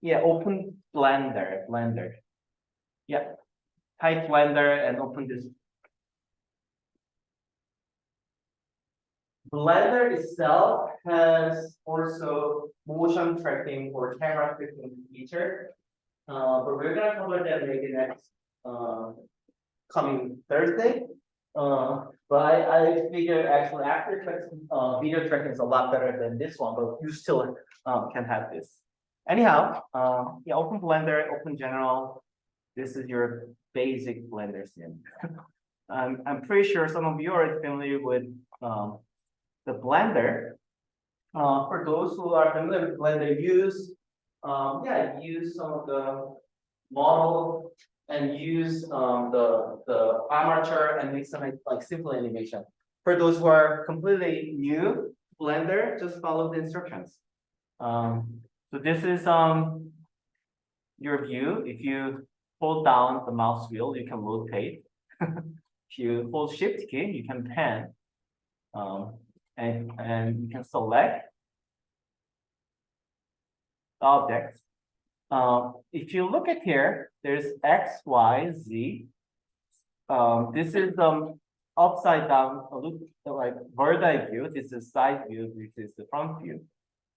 Yeah, open Blender. Yeah, type Blender and open this. Blender itself has also motion tracking or camera tracking feature. But we're gonna cover that maybe next coming Thursday. But I figure actually after video tracking is a lot better than this one, but you still can have this. Anyhow, yeah, open Blender, open general. This is your basic Blender scene. I'm pretty sure some of you are familiar with the Blender. For those who are familiar with Blender, use some of the model and use the armature and make some like simple animation. For those who are completely new to Blender, just follow the instructions. So this is your view. If you hold down the mouse wheel, you can rotate. If you hold Shift key, you can pan. And you can select objects. If you look at here, there's X, Y, Z. This is upside down, look like bird's eye view. This is side view. This is the front view.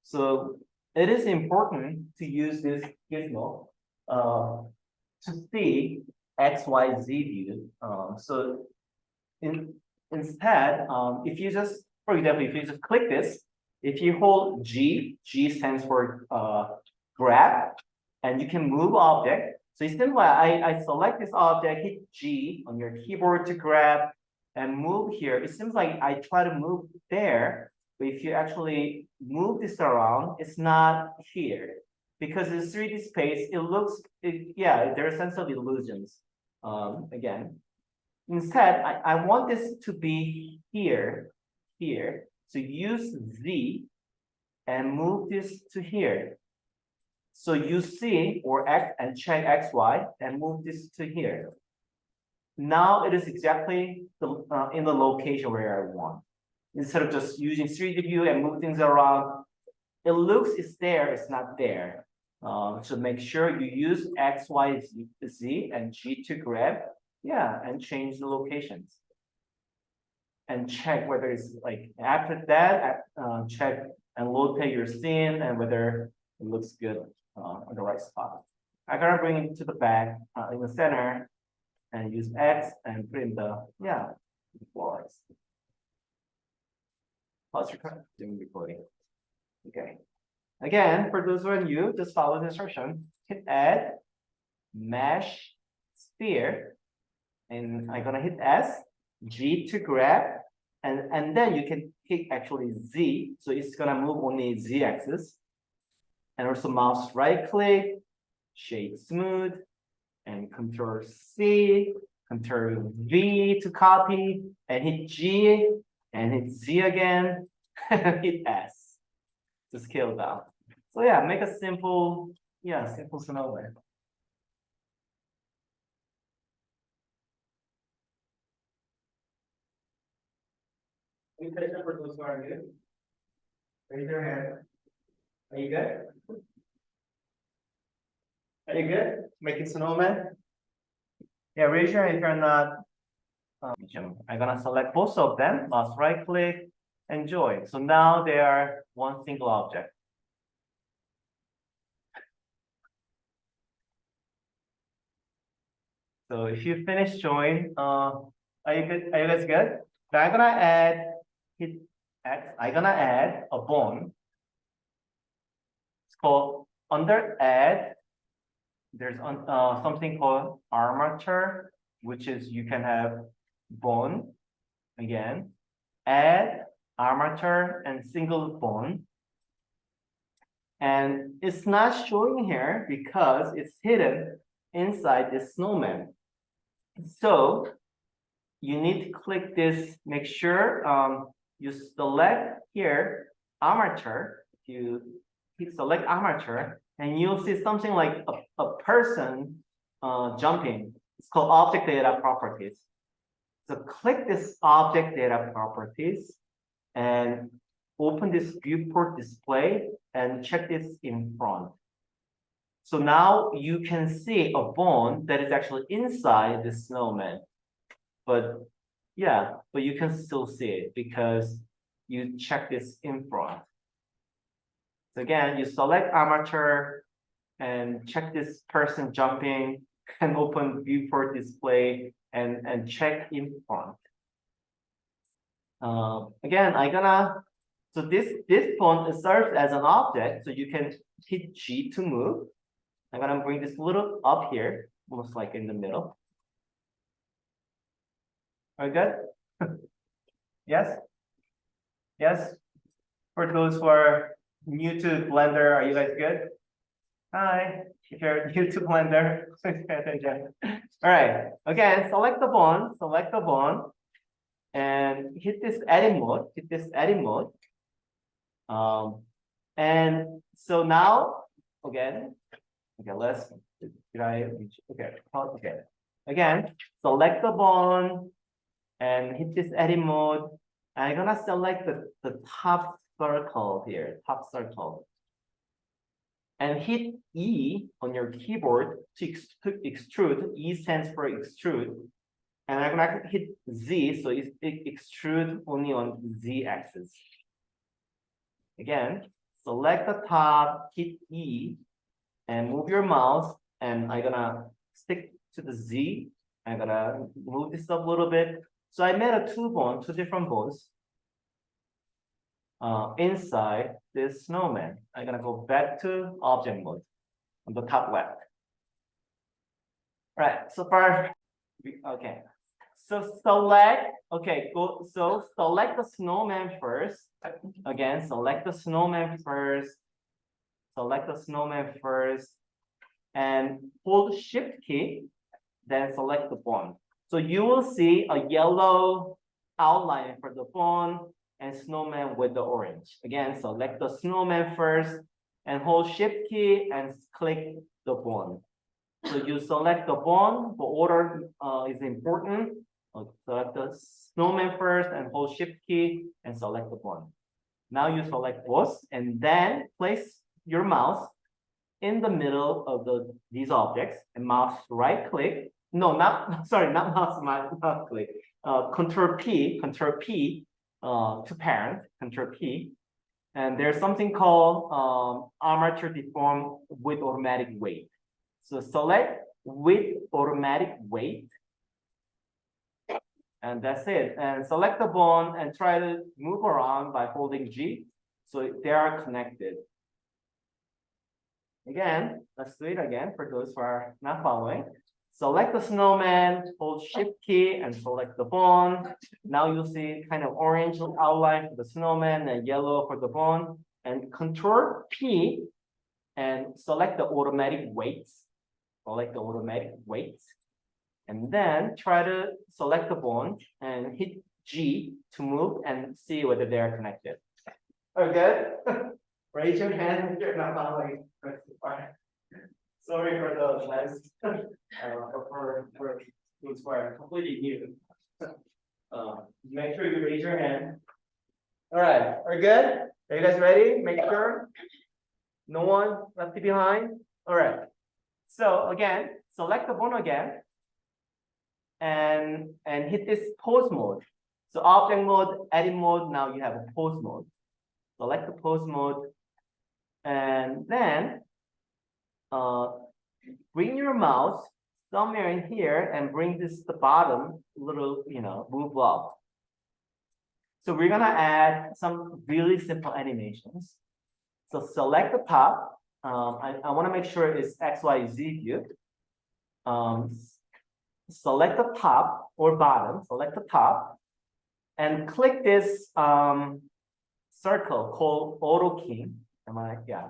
So it is important to use this gizmo to see X, Y, Z view. So instead, if you just, for example, if you just click this, if you hold G stands for grab, and you can move object. So it's simply I select this object, hit G on your keyboard to grab and move here. It seems like I try to move there, but if you actually move this around, it's not here. Because in 3D space, it looks, yeah, there are a sense of illusions. Again, instead, I want this to be here. So use Z and move this to here. So you see or X and check X, Y and move this to here. Now it is exactly in the location where I want. Instead of just using 3D view and move things around, it looks it's there, it's not there. So make sure you use X, Y, Z and G to grab, yeah, and change the locations. And check whether it's like after that, check and rotate your scene and whether it looks good on the right spot. I gotta bring it to the back in the center and use X and put in the floors. Pause doing recording. Okay. Again, for those who are new, just follow the instruction. Hit add, mesh, sphere, and I'm gonna hit S, G to grab, and then you can hit actually Z, so it's gonna move only Z axis. And also mouse right click, shade smooth, and Control C, Control V to copy, and hit G, and hit Z again, hit S to scale down. So yeah, make a simple snowman. Any question for those who are new? Raise your hand. Are you good? Are you good? Making snowman? Yeah, raise your hand if you're not. I'm gonna select both of them, mouse right click, and join. So now they are one single object. So if you finish join, are you good? Are you guys good? So I'm gonna hit X. I'm gonna add a bone. It's called under add. There's something called armature, which is you can have bone again, add armature and single bone. And it's not showing here because it's hidden inside this snowman. So you need to click this, make sure you select here armature. You select armature, and you'll see something like a person jumping. It's called object data properties. So click this object data properties and open this viewport display and check this in front. So now you can see a bone that is actually inside the snowman. But yeah, but you can still see it because you check this in front. So again, you select armature and check this person jumping and open viewport display and check in front. Again, so this phone serves as an object, so you can hit G to move. I'm gonna bring this little up here, almost like in the middle. Are you good? Yes? Yes? For those who are new to Blender, are you guys good? Hi, if you're new to Blender, please pay attention. All right, again, select the bone, and hit this edit mode, and so now, again, okay, okay. Again, select the bone, and hit this edit mode. And I'm gonna select the top circle here, top circle. And hit E on your keyboard to extrude. E stands for extrude. And I'm gonna hit Z, so it extrude only on Z axis. Again, select the top, hit E, and move your mouse. And I'm gonna stick to the Z. I'm gonna move this up a little bit. So I made two different bones inside this snowman. I'm gonna go back to object mode on the top left. All right, so far, okay. So select the snowman first. Again, select the snowman first, and hold Shift key, then select the bone. So you will see a yellow outline for the bone and snowman with the orange. Again, select the snowman first and hold Shift key and click the bone. So you select the bone, the order is important. Select the snowman first and hold Shift key and select the bone. Now you select both and then place your mouse in the middle of these objects and mouse right click. No, not mouse click. Control P to parent, Control P. And there's something called armature deform with automatic weight. So select with automatic weight. And that's it. And select the bone and try to move around by holding G. So they are connected. Again, let's do it again for those who are not following. Select the snowman, hold Shift key and select the bone. Now you'll see kind of orange outline for the snowman and yellow for the bone. And Control P and select the automatic weights. Select the automatic weights. And then try to select the bone and hit G to move and see whether they are connected. Okay. Raise your hand if you're not following. Sorry for those guys. For those who are completely new. Make sure you raise your hand. All right, we're good? Are you guys ready? Make sure no one left behind. All right. So again, select the bone again and hit this pose mode. So object mode, edit mode, now you have a pose mode. Select the pose mode and then bring your mouse somewhere in here and bring this to the bottom, little, move up. So we're gonna add some really simple animations. So select the top. I wanna make sure it's XYZ view. Select the top or bottom, select the top and click this circle called auto key. Yeah.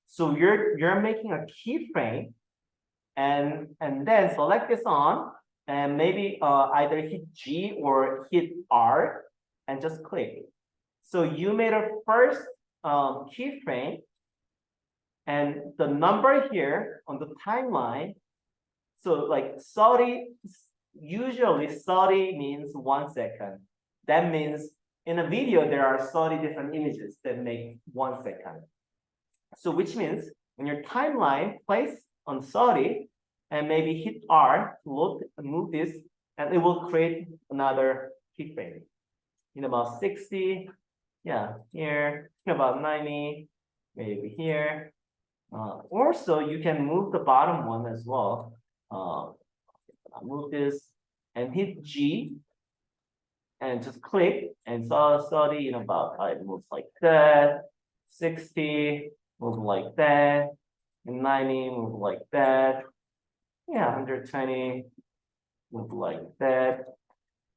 So you're making a keyframe and then select this on and maybe either hit G or hit R and just click. So you made a first keyframe and the number here on the timeline. So like 30, usually 30 means 1 second. That means in a video, there are 30 different images that make 1 second. So which means on your timeline, place on 30, and maybe hit R to move this, and it will create another keyframe. In about 60, yeah, here, about 90, maybe here. Also, you can move the bottom one as well. I'll move this and hit G and just click and saw 30 in about it moves like that, 60 move like that, and 90 move like that, yeah, 120 move like that.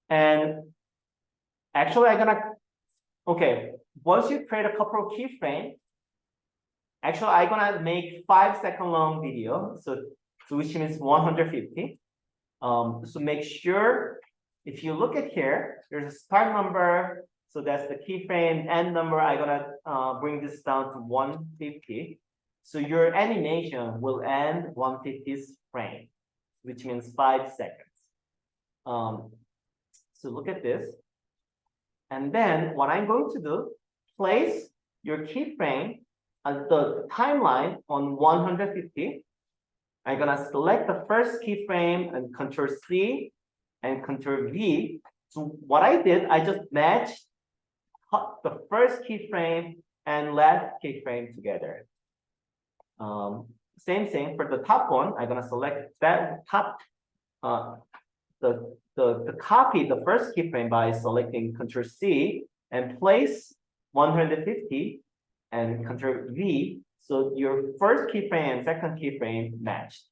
And actually okay, once you create a couple of keyframes, actually I'm gonna make 5-second long video, so which means 150. So make sure if you look at here, there's a start number, so that's the keyframe, end number. I'm gonna bring this down to 150. So your animation will end 150th frame, which means 5 seconds. So look at this. And then what I'm going to do, place your keyframe at the timeline on 150. I'm gonna select the first keyframe and Control C and Control V. So what I did, I just matched the first keyframe and last keyframe together. Same thing for the top one. I'm gonna select that top, the copy the first keyframe by selecting Control C and place 150 and Control V. So your first keyframe and second keyframe matched.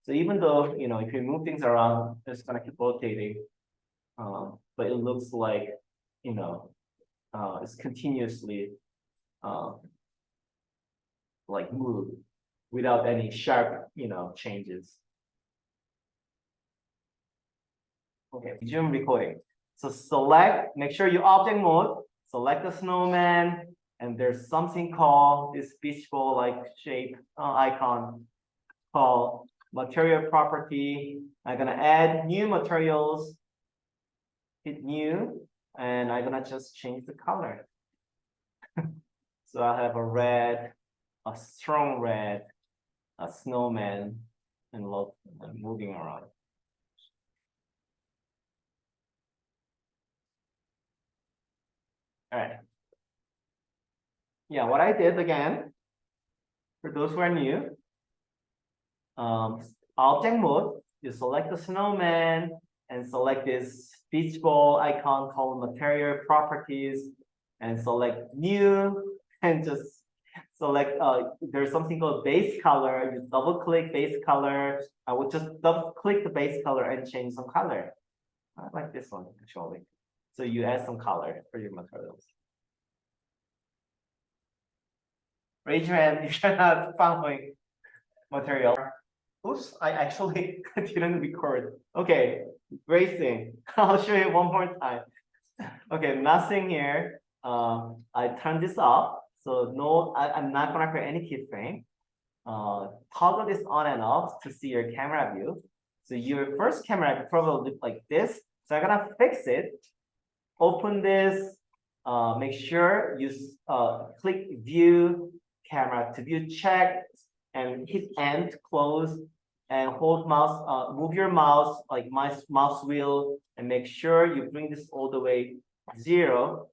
So even though, you know, if you move things around, it's gonna keep rotating, but it looks like, you know, it's continuously like move without any sharp, you know, changes. Okay, resume recording. So select, make sure you object mode, select the snowman, and there's something called this beach ball like shape icon called material property. I'm gonna add new materials, hit new, and I'm gonna just change the color. So I have a red, a strong red, a snowman, and look, moving around. All right. Yeah, what I did again, for those who are new, object mode, you select the snowman and select this beach ball icon called material properties and select new and just select, there's something called base color. You double click base color. I would just double click the base color and change some color. I like this one actually. So you add some color for your materials. Raise your hand if you're not following material. Oops, I actually didn't record. Okay, racing. I'll show you one more time. Okay, nothing here. I turn this off. So no, I'm not gonna create any keyframe. Toggle this on and off to see your camera view. So your first camera probably look like this. So I'm gonna fix it. Open this. Make sure you click view camera to view check and hit end, close, and hold mouse, move your mouse like my mouse wheel and make sure you bring this all the way 0.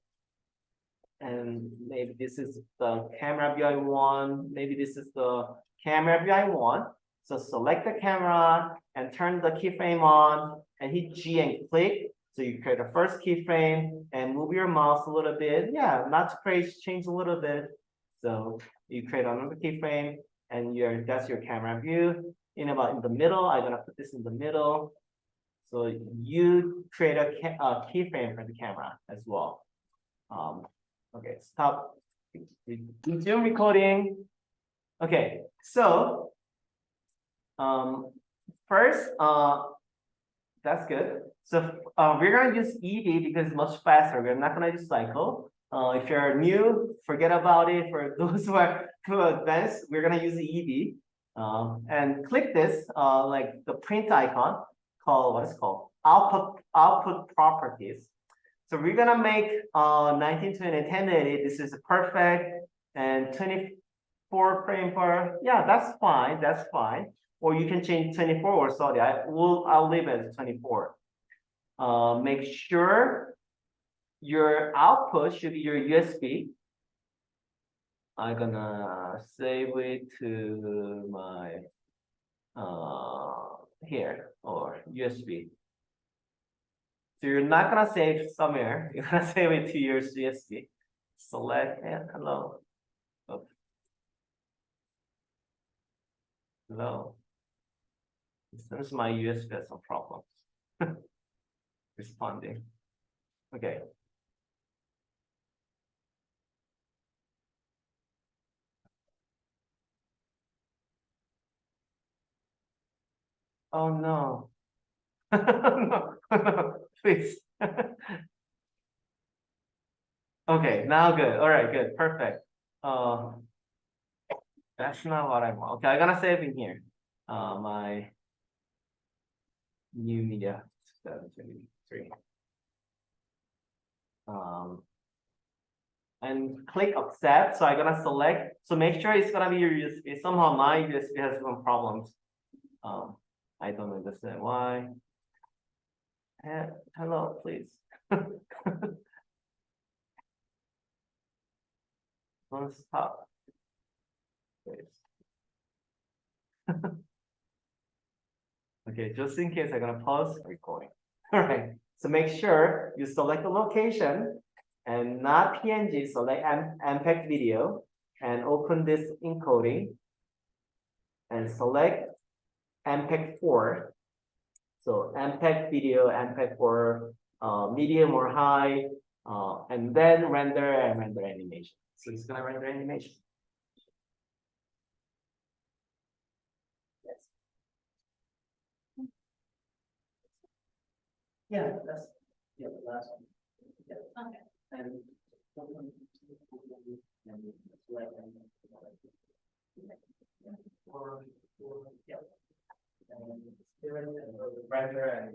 And maybe this is the camera view I want. Maybe this is the camera view I want. So select the camera and turn the keyframe on and hit G and click. So you create a first keyframe and move your mouse a little bit. Yeah, not to create, change a little bit. So you create another keyframe and that's your camera view. In the middle, I'm gonna put this in the middle. So you create a keyframe for the camera as well. Okay, stop. Resume recording. Okay, so first, that's good. So we're gonna use ED because it's much faster. We're not gonna use cycle. If you're new, forget about it. For those who are too advanced, we're gonna use ED. And click this, like the print icon called, what is called? Output properties. So we're gonna make 1920 1080. This is perfect, and 4 frame per, yeah, that's fine, that's fine. Or you can change 24 or sorry, I'll leave it as 24. Make sure your output should be your USB. I'm gonna save it to my here or USB. So you're not gonna save somewhere, you're gonna save it to your USB. Select and hello. Oh. Hello. Since my USB has some problems responding. Okay. Oh no. No, please. Okay, now good. All right, good, perfect. That's not what I want. Okay, I'm gonna save in here. My new media 2023. And click accept. So I'm gonna select. So make sure it's gonna be your USB. Somehow my USB has some problems. I don't understand why. Hello, please. Don't stop. Please. Okay, just in case I'm gonna pause recording. All right. So make sure you select the location and not PNG, select MPEG video and open this encoding and select MPEG 4. So MPEG video, MPEG 4, medium or high, and then render and render animation. So it's gonna render animation. Yes. Yeah, that's the last one. Yeah. Okay. And yeah. And render and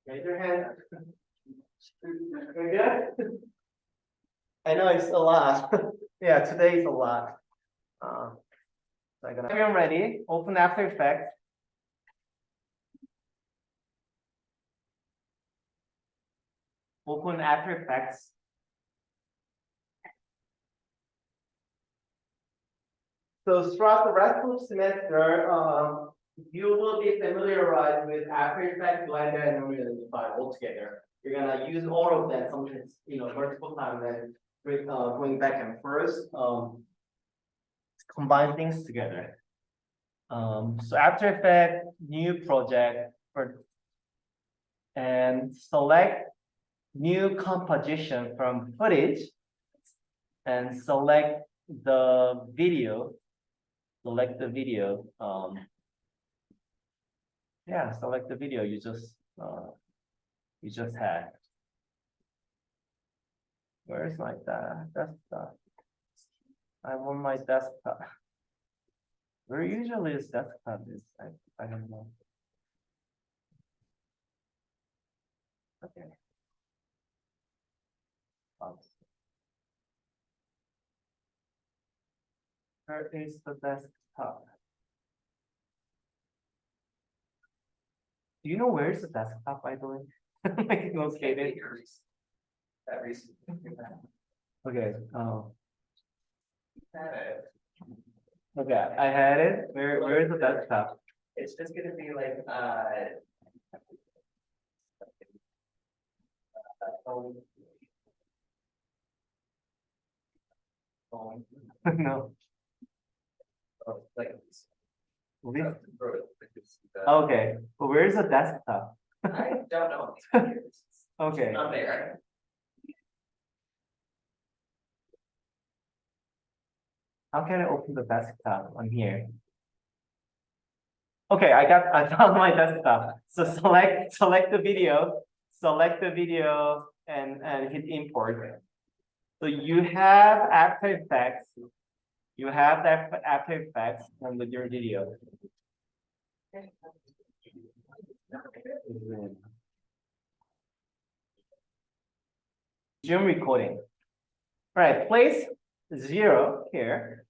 raise your hand. Very good. I know it's a lot. Yeah, today is a lot. So I'm gonna. If you're ready, open After Effects. Open After Effects. So throughout the rest of the semester, you will be familiarized with After Effects, Blender, and Unreal Engine 5 altogether. You're gonna use all of them, sometimes multiple times, and going back and forth, combine things together. So After Effects, new project and select new composition from footage and select the video. Select the video. Yeah, select the video you just had. Where is my desktop? I'm on my desktop. Where usually is desktop is I don't know. Okay. Where is the desktop? Do you know where is the desktop, by the way? Like located. That recent. Okay. Okay, I had it. Where is the desktop? It's just gonna be like no. Oh, like okay, but where is the desktop? I don't know. Okay. Not there. How can I open the desktop on here? Okay, I found my desktop. So select the video, and hit import. So you have After Effects. You have that After Effects and with your video. Zoom recording. All right, place 0 here,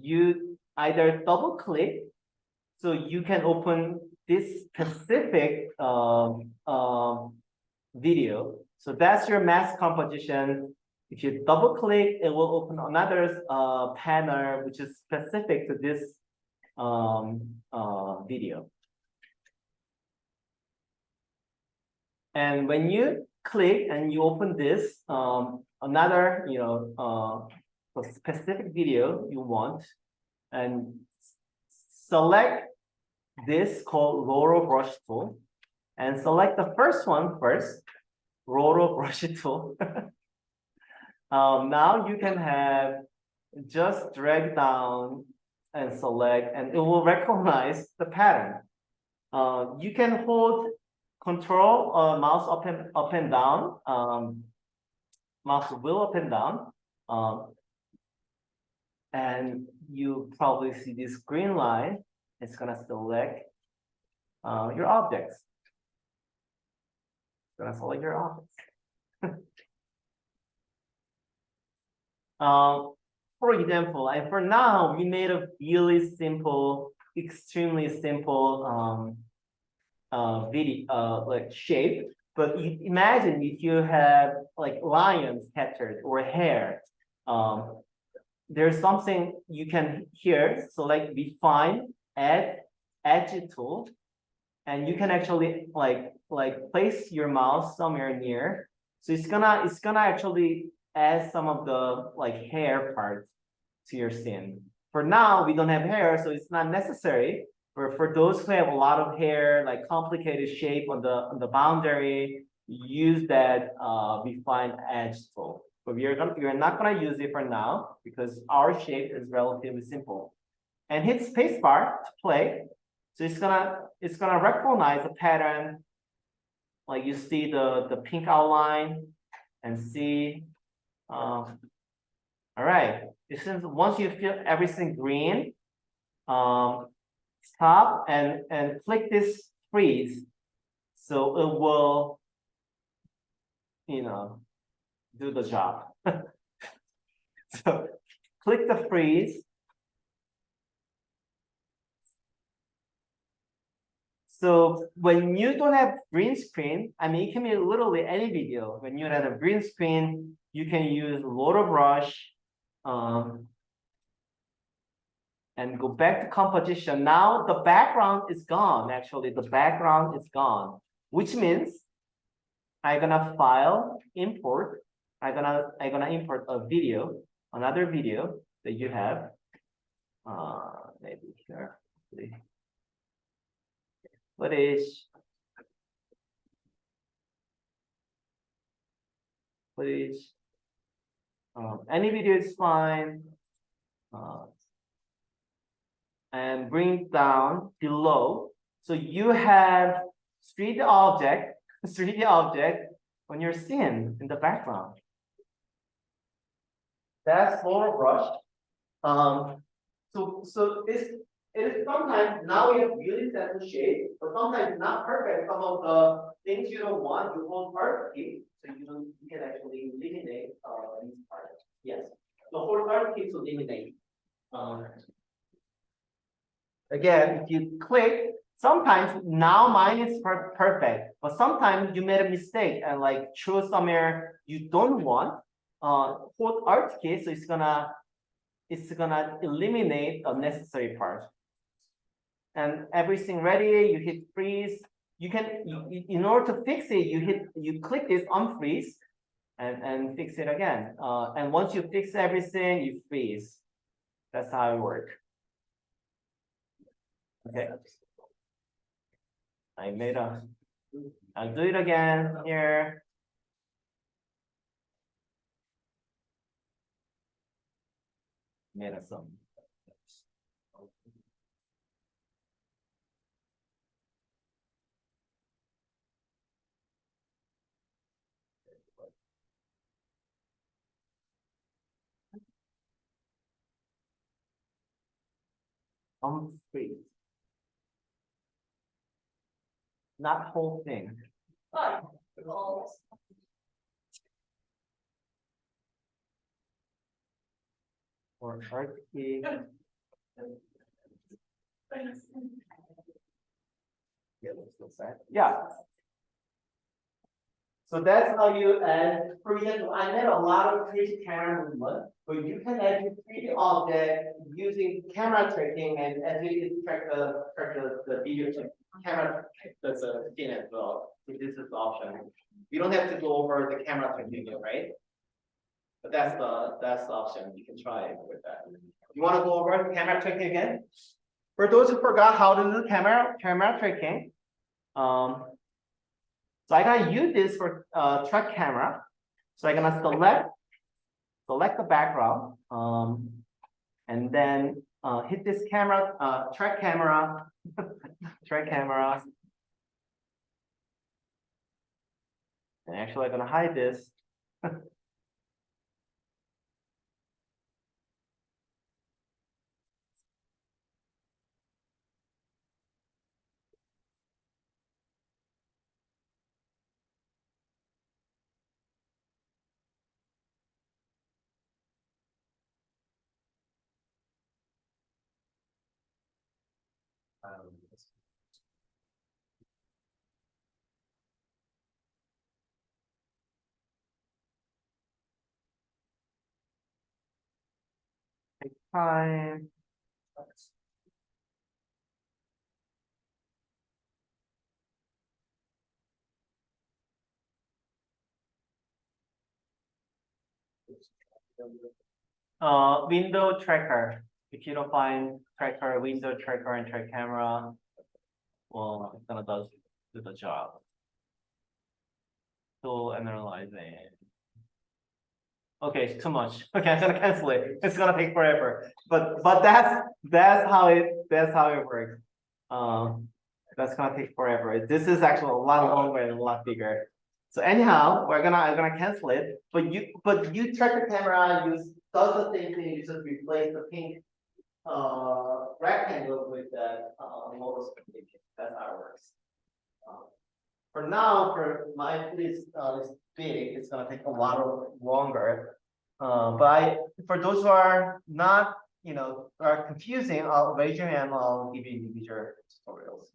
you either double click so you can open this specific video. So that's your mask composition. If you double click, it will open another panel which is specific to this video. And when you click and you open this, another, specific video you want, and select this called RotoBrush tool, and select the first one first, RotoBrush tool. Now you can have just drag down and select, and it will recognize the pattern. You can hold Control mouse up and down, mouse wheel up and down, and you probably see this green line. It's gonna select your objects. It's gonna select your objects. For example, and for now, we made a really simple, extremely simple video, like shape. But you imagine if you have like lions captured or hair, there's something you can here select define, add edge tool, and you can actually like place your mouse somewhere near. So it's gonna actually add some of the like hair parts to your scene. For now, we don't have hair, so it's not necessary. For those who have a lot of hair, like complicated shape on the boundary, use that refine edge tool. But we're not gonna use it for now because our shape is relatively simple. And hit spacebar to play. So it's gonna recognize a pattern. Like you see the pink outline and see. All right. Since once you feel everything green, stop and click this freeze, so it will, do the job. So click the freeze. So when you don't have green screen, I mean, it can be literally any video. When you have a green screen, you can use RotoBrush and go back to composition. Now the background is gone. Actually, the background is gone, which means I'm gonna file import. I'm gonna import a video, another video that you have. Maybe here. Footage. Any video is fine. And bring down below. So you have 3D object, 3D object on your scene in the background. That's RotoBrush. So it is sometimes now we have really set the shape, but sometimes it's not perfect. Some of the things you don't want, you hold Alt key, so you can actually eliminate these parts. Yes. So hold Alt key to eliminate. Again, if you click, sometimes now mine is perfect, but sometimes you made a mistake and like choose somewhere you don't want. Hold Alt key, so it's gonna eliminate unnecessary part. And everything ready, you hit freeze. You can, in order to fix it, you click this unfreeze and fix it again. And once you fix everything, you freeze. That's how it works. Okay. I'll do it again here. Made some. Freeze. Not whole thing. or Arctic. Yeah. So that's how you add, for example, I made a lot of crazy camera movement, but you can add your 3D object using camera tracking and as it is the video camera that's a skin as well. So this is the option. You don't have to go over the camera tracking, right? But that's the option. You can try it with that. You want to go over the camera tracking again? For those who forgot how to do camera tracking, so I'm gonna use this for track camera. So I'm gonna select the background, and then hit this camera, track camera, track camera. And actually, I'm gonna hide this. Take time. Window tracker. If you don't find tracker, window tracker, and track camera, well, it's gonna do the job. Tool analyzing. Okay, it's too much. Okay, I'm gonna cancel it. It's gonna take forever. But that's how it works. That's gonna take forever. This is actually a lot longer and a lot bigger. So anyhow, I'm gonna cancel it. But you track the camera, does the same thing. You just replace the pink rectangle with that model specification. That's how it works. For now, for my this big, it's gonna take a lot longer. But for those who are not, are confusing, I'll raise your hand. I'll give you individual tutorials.